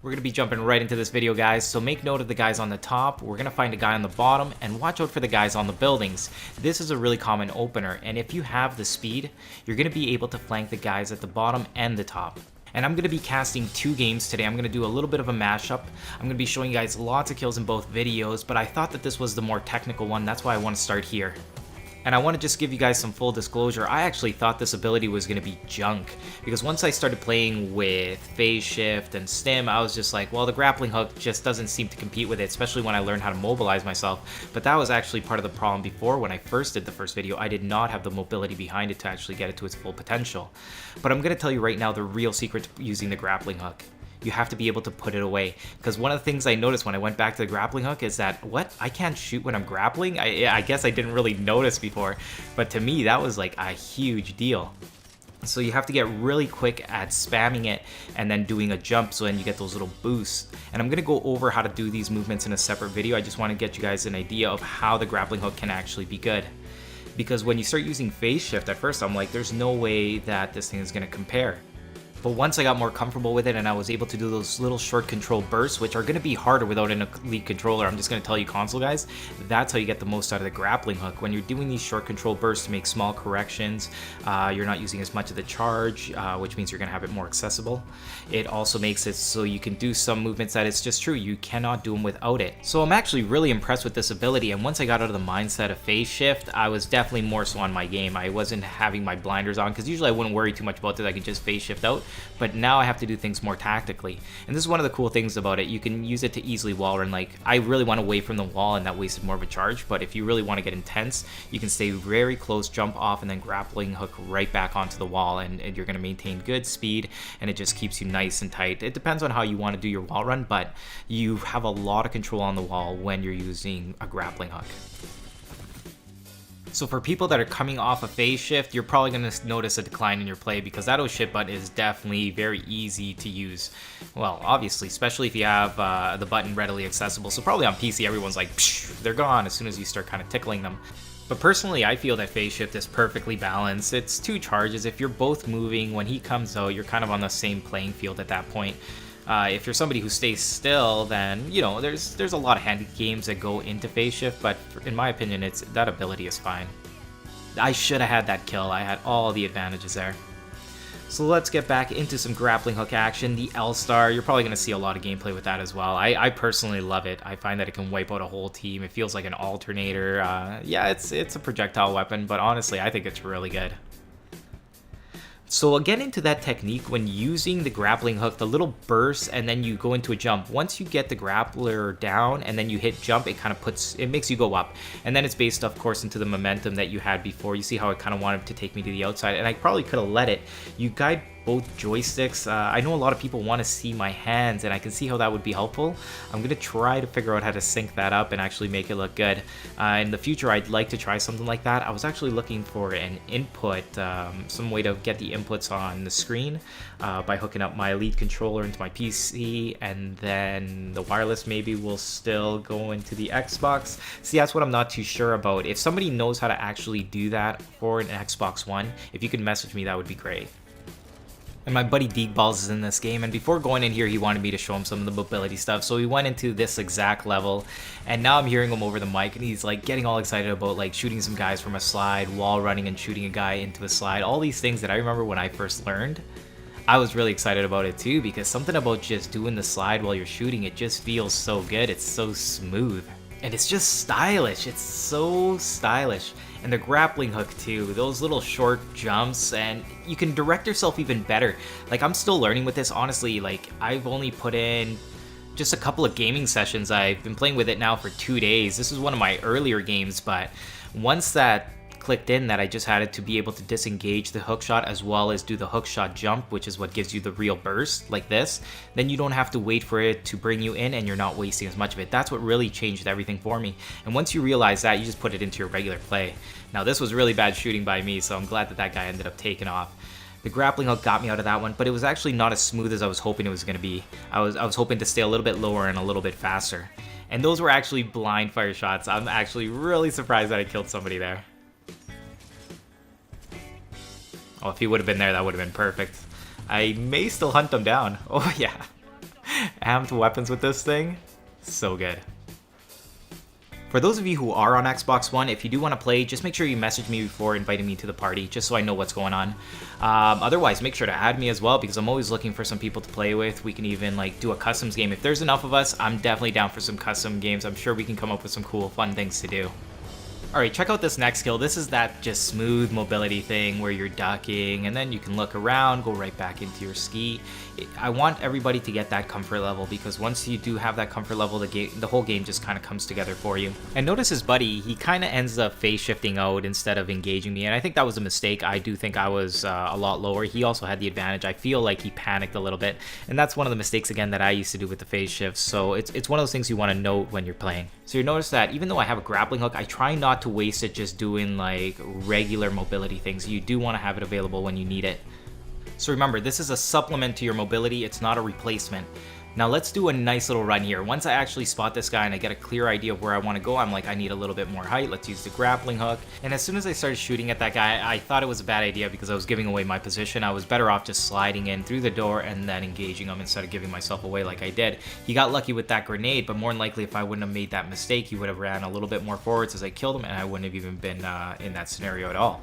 We're going to be jumping right into this video, guys, so make note of the guys on the top. We're going to find a guy on the bottom, and watch out for the guys on the buildings. This is a really common opener, and if you have the speed, you're going to be able to flank the guys at the bottom and the top. And I'm going to be casting 2 games today. I'm going to do a little bit of a mashup. I'm going to be showing you guys lots of kills in both videos, but I thought that this was the more technical one. That's why I want to start here. And I want to just give you guys some full disclosure. I actually thought this ability was going to be junk, because once I started playing with phase shift and stim, I was just like, well, the grappling hook just doesn't seem to compete with it, especially when I learned how to mobilize myself. But that was actually part of the problem before. When I first did the first video, I did not have the mobility behind it to actually get it to its full potential. But I'm going to tell you right now the real secret to using the grappling hook. You have to be able to put it away, because one of the things I noticed when I went back to the grappling hook is that, what? I can't shoot when I'm grappling? I guess I didn't really notice before, but to me that was like a huge deal. So you have to get really quick at spamming it and then doing a jump, so then you get those little boosts. And I'm going to go over how to do these movements in a separate video. I just want to get you guys an idea of how the grappling hook can actually be good. Because when you start using phase shift, at first I'm like, there's no way that this thing is going to compare. But once I got more comfortable with it and I was able to do those little short control bursts, which are going to be harder without an elite controller, I'm just going to tell you, console guys, that's how you get the most out of the grappling hook. When you're doing these short control bursts to make small corrections, you're not using as much of the charge, which means you're going to have it more accessible. It also makes it so you can do some movements that it's just true, you cannot do them without it. So I'm actually really impressed with this ability, and once I got out of the mindset of phase shift, I was definitely more so on my game. I wasn't having my blinders on, because usually I wouldn't worry too much about this, I could just phase shift out. But now I have to do things more tactically. And this is one of the cool things about it. You can use it to easily wall run. Like, I really went away from the wall and that wasted more of a charge, but if you really want to get intense, you can stay very close, jump off, and then grappling hook right back onto the wall, and you're going to maintain good speed, and it just keeps you nice and tight. It depends on how you want to do your wall run, but you have a lot of control on the wall when you're using a grappling hook. So for people that are coming off a phase shift, you're probably going to notice a decline in your play, because that oh shit button is definitely very easy to use. Well, obviously, especially if you have the button readily accessible. So probably on PC, everyone's like, psh, they're gone as soon as you start kind of tickling them. But personally, I feel that phase shift is perfectly balanced. It's 2 charges. If you're both moving, when he comes out, you're kind of on the same playing field at that point. If you're somebody who stays still, then, you know, there's a lot of handy games that go into phase shift, but in my opinion, that ability is fine. I should have had that kill. I had all the advantages there. So let's get back into some grappling hook action. The L-Star, you're probably going to see a lot of gameplay with that as well. I personally love it. I find that it can wipe out a whole team. It feels like an alternator. Yeah, it's a projectile weapon, but honestly, I think it's really good. So I'll get into that technique when using the grappling hook, the little burst, and then you go into a jump. Once you get the grappler down and then you hit jump, it makes you go up. And then it's based, of course, into the momentum that you had before. You see how it kind of wanted to take me to the outside, and I probably could have let it. You guide both joysticks. I know a lot of people want to see my hands, and I can see how that would be helpful. I'm going to try to figure out how to sync that up and actually make it look good. In the future, I'd like to try something like that. I was actually looking for an input, some way to get the inputs on the screen by hooking up my Elite controller into my PC, and then the wireless maybe will still go into the Xbox. See, that's what I'm not too sure about. If somebody knows how to actually do that for an Xbox One, if you could message me, that would be great. And my buddy Deegballs is in this game, and before going in here, he wanted me to show him some of the mobility stuff, so we went into this exact level, and now I'm hearing him over the mic, and he's like getting all excited about like shooting some guys from a slide, wall running and shooting a guy into a slide, all these things that I remember when I first learned. I was really excited about it too, because something about just doing the slide while you're shooting, it just feels so good. It's so smooth, and it's just stylish. It's so stylish. And the grappling hook too, those little short jumps, and you can direct yourself even better. Like, I'm still learning with this, honestly. Like, I've only put in just a couple of gaming sessions. I've been playing with it now for 2 days. This is one of my earlier games, but once that clicked in, that I just had it to be able to disengage the hook shot as well as do the hook shot jump, which is what gives you the real burst like this, then you don't have to wait for it to bring you in, and you're not wasting as much of it. That's what really changed everything for me. And once you realize that, you just put it into your regular play. Now, this was really bad shooting by me, so I'm glad that that guy ended up taking off. The grappling hook got me out of that one, but it was actually not as smooth as I was hoping it was going to be. I was hoping to stay a little bit lower and a little bit faster. And those were actually blind fire shots. I'm actually really surprised that I killed somebody there. Oh, if he would have been there, that would have been perfect. I may still hunt him down. Oh, yeah. amped weapons with this thing. So good. For those of you who are on Xbox One, if you do want to play, just make sure you message me before inviting me to the party, just so I know what's going on. Otherwise, make sure to add me as well, because I'm always looking for some people to play with. We can even like do a customs game. If there's enough of us, I'm definitely down for some custom games. I'm sure we can come up with some cool, fun things to do. Alright, check out this next skill. This is that just smooth mobility thing where you're ducking and then you can look around, go right back into your ski. I want everybody to get that comfort level, because once you do have that comfort level, the whole game just kind of comes together for you. And notice his buddy, he kind of ends up phase shifting out instead of engaging me, and I think that was a mistake. I do think I was a lot lower. He also had the advantage. I feel like he panicked a little bit, and that's one of the mistakes again that I used to do with the phase shifts. So it's one of those things you want to note when you're playing. So you notice that even though I have a grappling hook, I try not to waste it just doing like regular mobility things. You do want to have it available when you need it. So remember, this is a supplement to your mobility, it's not a replacement. Now let's do a nice little run here. Once I actually spot this guy and I get a clear idea of where I want to go, I'm like, I need a little bit more height, let's use the grappling hook. And as soon as I started shooting at that guy, I thought it was a bad idea because I was giving away my position. I was better off just sliding in through the door and then engaging him instead of giving myself away like I did. He got lucky with that grenade, but more than likely if I wouldn't have made that mistake, he would have ran a little bit more forwards as I killed him, and I wouldn't have even been in that scenario at all.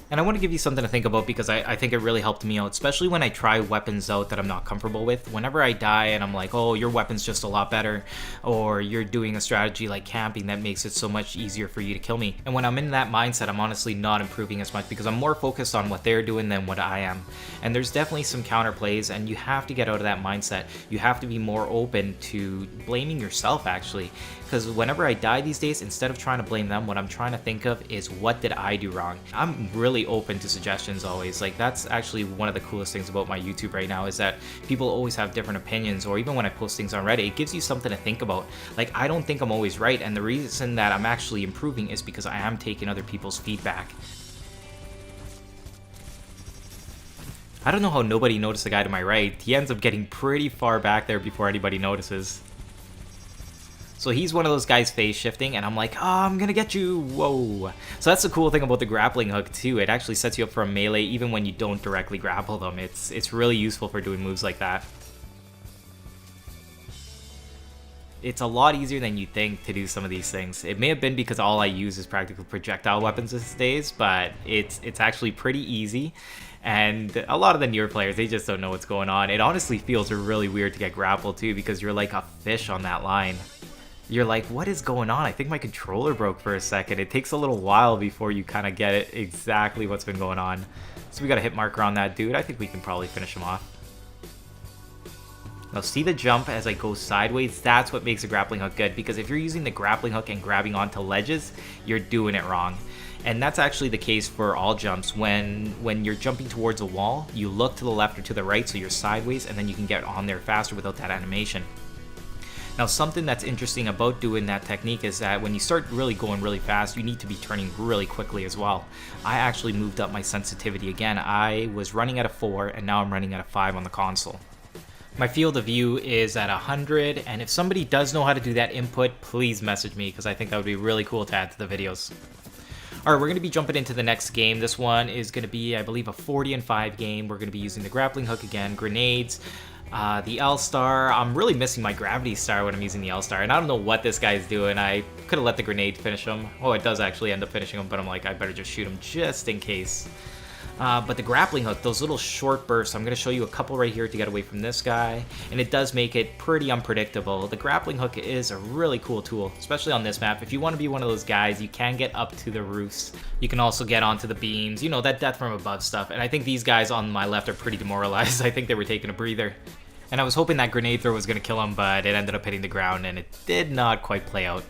And I want to give you something to think about, because I think it really helped me out, especially when I try weapons out that I'm not comfortable with. Whenever I die and I'm like, oh, your weapon's just a lot better, or you're doing a strategy like camping that makes it so much easier for you to kill me. And when I'm in that mindset, I'm honestly not improving as much, because I'm more focused on what they're doing than what I am. And there's definitely some counterplays, and you have to get out of that mindset. You have to be more open to blaming yourself, actually. Because whenever I die these days, instead of trying to blame them, what I'm trying to think of is, what did I do wrong? I'm really open to suggestions always. Like, that's actually one of the coolest things about my YouTube right now, is that people always have different opinions, or even when I post things on Reddit, it gives you something to think about. Like, I don't think I'm always right, and the reason that I'm actually improving is because I am taking other people's feedback. I don't know how nobody noticed the guy to my right. He ends up getting pretty far back there before anybody notices. So he's one of those guys phase shifting, and I'm like, oh, I'm gonna get you, whoa. So that's the cool thing about the grappling hook too. It actually sets you up for a melee even when you don't directly grapple them. It's really useful for doing moves like that. It's a lot easier than you think to do some of these things. It may have been because all I use is practically projectile weapons these days, but it's actually pretty easy. And a lot of the newer players, they just don't know what's going on. It honestly feels really weird to get grappled too, because you're like a fish on that line. You're like, what is going on? I think my controller broke for a second. It takes a little while before you kind of get it exactly what's been going on. So we got a hit marker on that dude. I think we can probably finish him off. Now see the jump as I go sideways? That's what makes a grappling hook good, because if you're using the grappling hook and grabbing onto ledges, you're doing it wrong. And that's actually the case for all jumps. When you're jumping towards a wall, you look to the left or to the right, so you're sideways, and then you can get on there faster without that animation. Now, something that's interesting about doing that technique is that when you start really going really fast, you need to be turning really quickly as well. I actually moved up my sensitivity again. I was running at a 4, and now I'm running at a 5 on the console. My field of view is at 100, and if somebody does know how to do that input, please message me, because I think that would be really cool to add to the videos. Alright, we're going to be jumping into the next game. This one is going to be, I believe, a 40 and 5 game. We're going to be using the grappling hook again, grenades, the L-Star. I'm really missing my gravity star when I'm using the L-Star, and I don't know what this guy's doing. I could have let the grenade finish him. Oh, it does actually end up finishing him, but I'm like, I better just shoot him just in case. But the grappling hook, those little short bursts, I'm going to show you a couple right here to get away from this guy, and it does make it pretty unpredictable. The grappling hook is a really cool tool, especially on this map. If you want to be one of those guys, you can get up to the roofs. You can also get onto the beams, you know, that death from above stuff, and I think these guys on my left are pretty demoralized. I think they were taking a breather. And I was hoping that grenade throw was going to kill him, but it ended up hitting the ground, and it did not quite play out.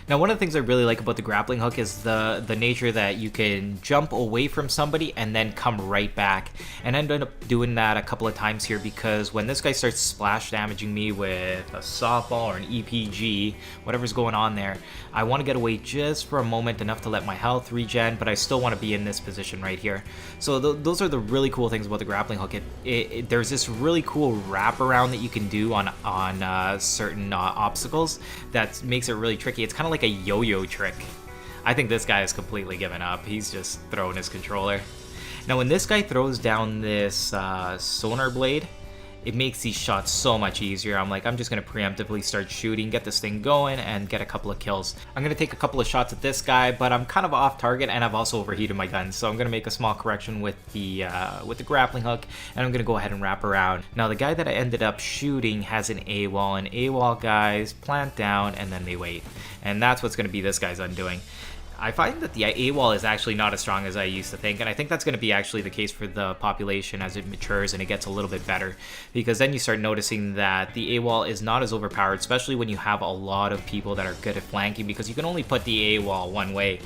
Now, one of the things I really like about the grappling hook is the nature that you can jump away from somebody and then come right back. And I ended up doing that a couple of times here, because when this guy starts splash damaging me with a softball or an EPG, whatever's going on there, I want to get away just for a moment, enough to let my health regen, but I still want to be in this position right here. So those are the really cool things about the grappling hook. There's this really cool wraparound that you can do on certain obstacles that makes it really tricky. It's kind of like a yo-yo trick. I think this guy has completely given up. He's just throwing his controller. Now when this guy throws down this sonar blade, it makes these shots so much easier. I'm like, I'm just gonna preemptively start shooting, get this thing going, and get a couple of kills. I'm gonna take a couple of shots at this guy, but I'm kind of off target, and I've also overheated my gun, so I'm gonna make a small correction with the grappling hook, and I'm gonna go ahead and wrap around. Now the guy that I ended up shooting has an AWOL, and AWOL guys plant down and then they wait, and that's what's gonna be this guy's undoing. I find that the AWOL is actually not as strong as I used to think, and I think that's going to be actually the case for the population as it matures and it gets a little bit better, because then you start noticing that the AWOL is not as overpowered, especially when you have a lot of people that are good at flanking, because you can only put the AWOL one way.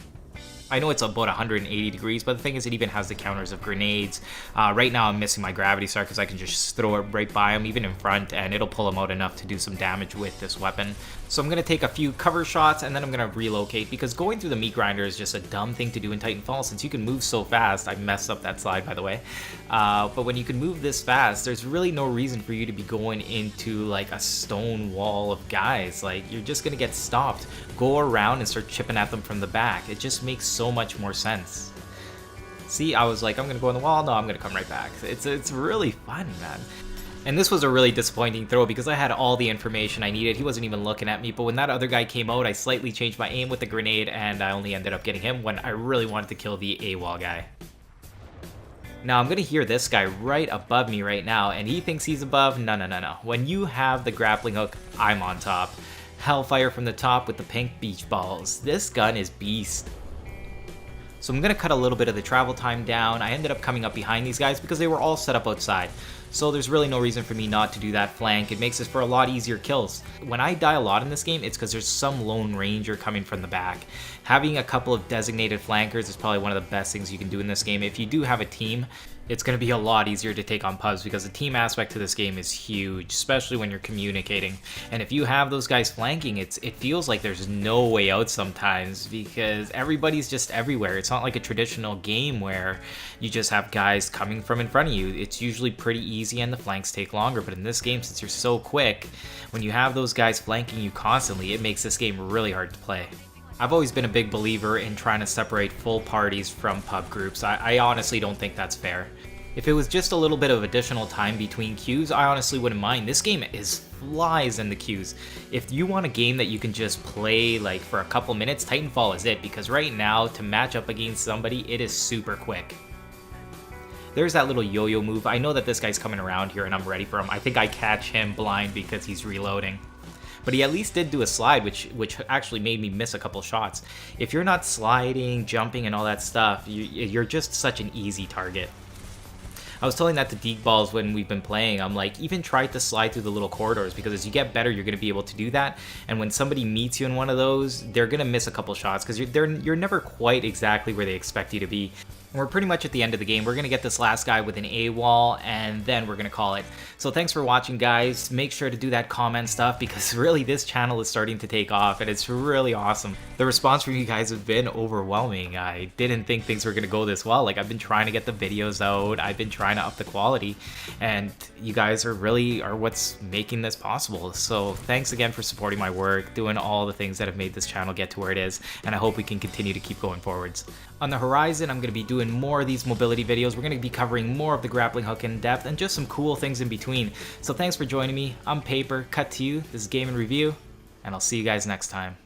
I know it's about 180 degrees, but the thing is it even has the counters of grenades. Right now I'm missing my gravity star because I can just throw it right by him, even in front, and it'll pull him out enough to do some damage with this weapon. So I'm going to take a few cover shots and then I'm going to relocate, because going through the meat grinder is just a dumb thing to do in Titanfall since you can move so fast. I messed up that slide, by the way. But when you can move this fast, there's really no reason for you to be going into like a stone wall of guys. Like, you're just going to get stopped. Go around and start chipping at them from the back. It just makes so much more sense. See, I was like, I'm gonna go on the wall. No, I'm gonna come right back. It's really fun, man. And this was a really disappointing throw because I had all the information I needed. He wasn't even looking at me, but when that other guy came out, I slightly changed my aim with the grenade, and I only ended up getting him when I really wanted to kill the AWOL guy. Now I'm gonna hear this guy right above me right now, and he thinks he's above. No. When you have the grappling hook, I'm on top. Hellfire from the top with the pink beach balls. This gun is beast. So I'm going to cut a little bit of the travel time down. I ended up coming up behind these guys because they were all set up outside. So there's really no reason for me not to do that flank. It makes this for a lot easier kills. When I die a lot in this game, it's because there's some lone ranger coming from the back. Having a couple of designated flankers is probably one of the best things you can do in this game. If you do have a team, it's going to be a lot easier to take on pubs because the team aspect to this game is huge, especially when you're communicating. And if you have those guys flanking, it feels like there's no way out sometimes because everybody's just everywhere. It's not like a traditional game where you just have guys coming from in front of you. It's usually pretty easy and the flanks take longer, but in this game, since you're so quick, when you have those guys flanking you constantly, it makes this game really hard to play. I've always been a big believer in trying to separate full parties from pub groups. I honestly don't think that's fair. If it was just a little bit of additional time between queues, I honestly wouldn't mind. This game flies in the queues. If you want a game that you can just play like for a couple minutes, Titanfall is it, because right now to match up against somebody, it is super quick. There's that little yo-yo move. I know that this guy's coming around here and I'm ready for him. I think I catch him blind because he's reloading. But he at least did do a slide, which actually made me miss a couple shots. If you're not sliding, jumping, and all that stuff, you're just such an easy target. I was telling that to Deke Balls when we've been playing. I'm like, even try to slide through the little corridors, because as you get better, you're going to be able to do that. And when somebody meets you in one of those, they're going to miss a couple shots because you're never quite exactly where they expect you to be. And we're pretty much at the end of the game. We're going to get this last guy with an AWOL, and then we're going to call it. So thanks for watching, guys. Make sure to do that comment stuff, because really this channel is starting to take off, and it's really awesome. The response from you guys has been overwhelming. I didn't think things were going to go this well. Like, I've been trying to get the videos out. I've been trying to up the quality, and you guys are what's making this possible. So thanks again for supporting my work, doing all the things that have made this channel get to where it is, and I hope we can continue to keep going forwards. On the horizon, I'm going to be doing more of these mobility videos. We're going to be covering more of the grappling hook in depth and just some cool things in between. So thanks for joining me. I'm Paper, cut to you. This is Game and Review, and I'll see you guys next time.